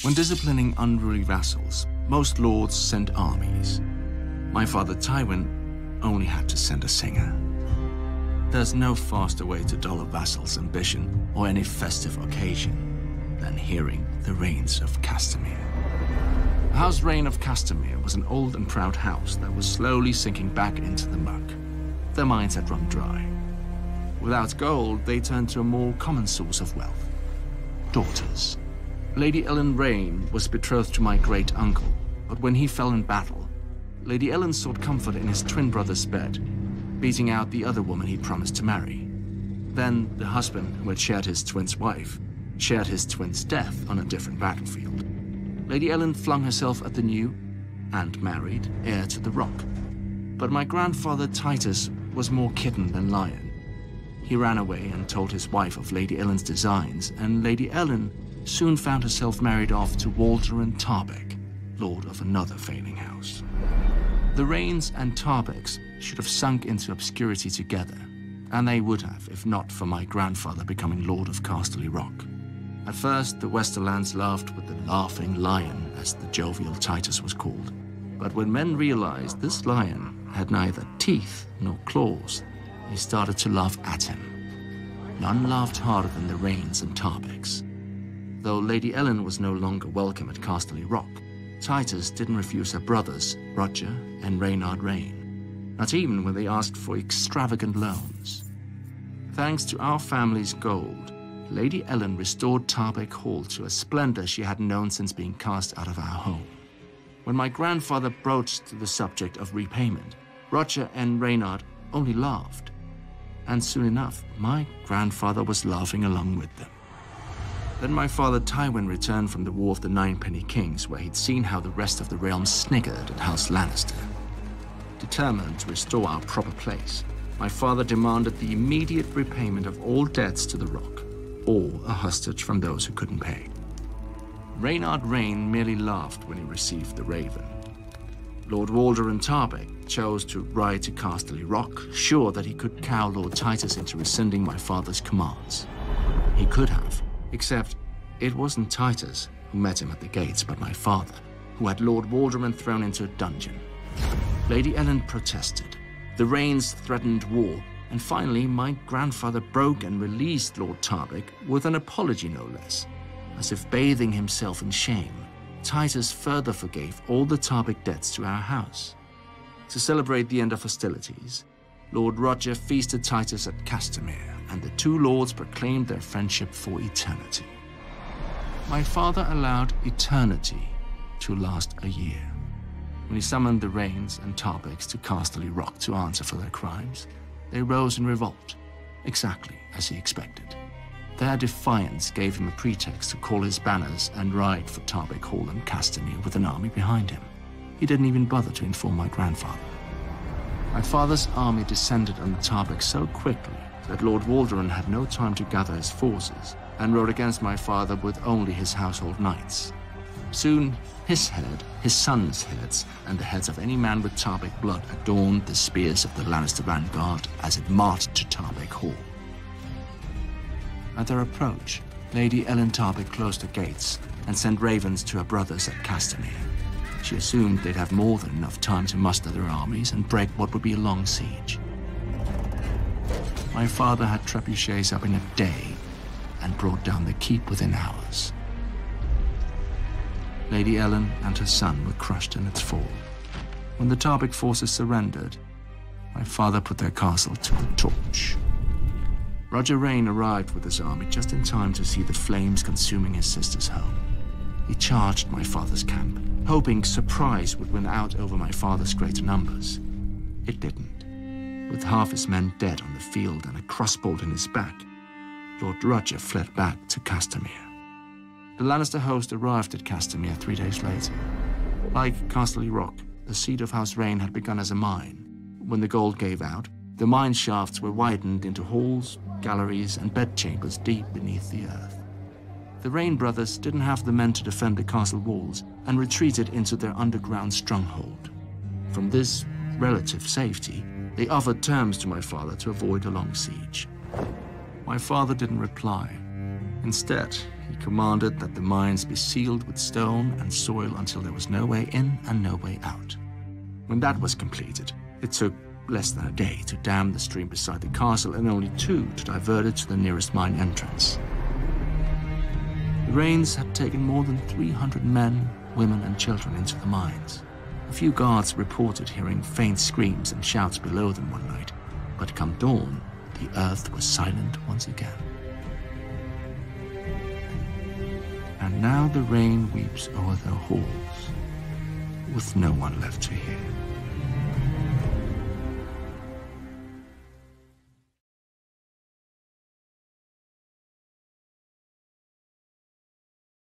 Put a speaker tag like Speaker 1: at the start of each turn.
Speaker 1: When disciplining unruly vassals, most lords sent armies. My father Tywin only had to send a singer. There's no faster way to dull a vassal's ambition or any festive occasion than hearing the Rains of Castamere. The House Rain of Castamere was an old and proud house that was slowly sinking back into the muck. Their mines had run dry. Without gold, they turned to a more common source of wealth: daughters. Lady Ellen Rain was betrothed to my great-uncle, but when he fell in battle, Lady Ellen sought comfort in his twin brother's bed, beating out the other woman he'd promised to marry. Then the husband, who had shared his twin's wife, shared his twin's death on a different battlefield. Lady Ellen flung herself at the new, and married, heir to the rock. But my grandfather Titus was more kitten than lion. He ran away and told his wife of Lady Ellen's designs, and Lady Ellen soon found herself married off to Walder and Tarbeck, lord of another failing house. The Rains and Tarbecks should have sunk into obscurity together, and they would have if not for my grandfather becoming Lord of Casterly Rock. At first, the Westerlands laughed with the Laughing Lion, as the jovial Titus was called. But when men realized this lion had neither teeth nor claws, they started to laugh at him. None laughed harder than the Rains and Tarbecks. Though Lady Ellen was no longer welcome at Casterly Rock, Titus didn't refuse her brothers, Roger and Reynard Rain, not even when they asked for extravagant loans. Thanks to our family's gold, Lady Ellen restored Tarbeck Hall to a splendor she hadn't known since being cast out of our home. When my grandfather broached the subject of repayment, Roger and Reynard only laughed. And soon enough, my grandfather was laughing along with them. Then my father Tywin returned from the War of the Ninepenny Kings, where he'd seen how the rest of the realm sniggered at House Lannister. Determined to restore our proper place, my father demanded the immediate repayment of all debts to the Rock, or a hostage from those who couldn't pay. Reynard Rain merely laughed when he received the raven. Lord Walder and Tarbeck chose to ride to Casterly Rock, sure that he could cow Lord Titus into rescinding my father's commands. He could have, except it wasn't Titus who met him at the gates, but my father, who had Lord Walderman thrown into a dungeon. Lady Ellen protested. The Rains threatened war, and finally my grandfather broke and released Lord Tarbeck with an apology no less. As if bathing himself in shame, Titus further forgave all the Tarbeck debts to our house. To celebrate the end of hostilities, Lord Roger feasted Titus at Castamere, and the two lords proclaimed their friendship for eternity. My father allowed eternity to last a year. When he summoned the Rains and Tarbecks to Casterly Rock to answer for their crimes, they rose in revolt, exactly as he expected. Their defiance gave him a pretext to call his banners and ride for Tarbeck Hall and Castamere with an army behind him. He didn't even bother to inform my grandfather. My father's army descended on the Tarbeck so quickly that Lord Walderan had no time to gather his forces and rode against my father with only his household knights. Soon, his head, his sons' heads, and the heads of any man with Tarbeck blood adorned the spears of the Lannister vanguard as it marched to Tarbeck Hall. At their approach, Lady Ellen Tarbeck closed the gates and sent ravens to her brothers at Castamere. She assumed they'd have more than enough time to muster their armies and break what would be a long siege. My father had trebuchets up in a day and brought down the keep within hours. Lady Ellen and her son were crushed in its fall. When the Tarbeck forces surrendered, my father put their castle to the torch. Roger Rain arrived with his army just in time to see the flames consuming his sister's home. He charged my father's camp, hoping surprise would win out over my father's greater numbers. It didn't. With half his men dead on the field and a crossbolt in his back, Lord Roger fled back to Castamere. The Lannister host arrived at Castamere 3 days later. Like Casterly Rock, the seat of House Rain had begun as a mine. When the gold gave out, the mine shafts were widened into halls, galleries, and bedchambers deep beneath the earth. The Rain brothers didn't have the men to defend the castle walls and retreated into their underground stronghold. From this relative safety, they offered terms to my father to avoid a long siege. My father didn't reply. Instead, he commanded that the mines be sealed with stone and soil until there was no way in and no way out. When that was completed, it took less than a day to dam the stream beside the castle and only 2 to divert it to the nearest mine entrance. The Rains had taken more than 300 men, women and children into the mines. A few guards reported hearing faint screams and shouts below them one night, but come dawn, the earth was silent once again. And now the rain weeps o'er their halls, with no one left to hear.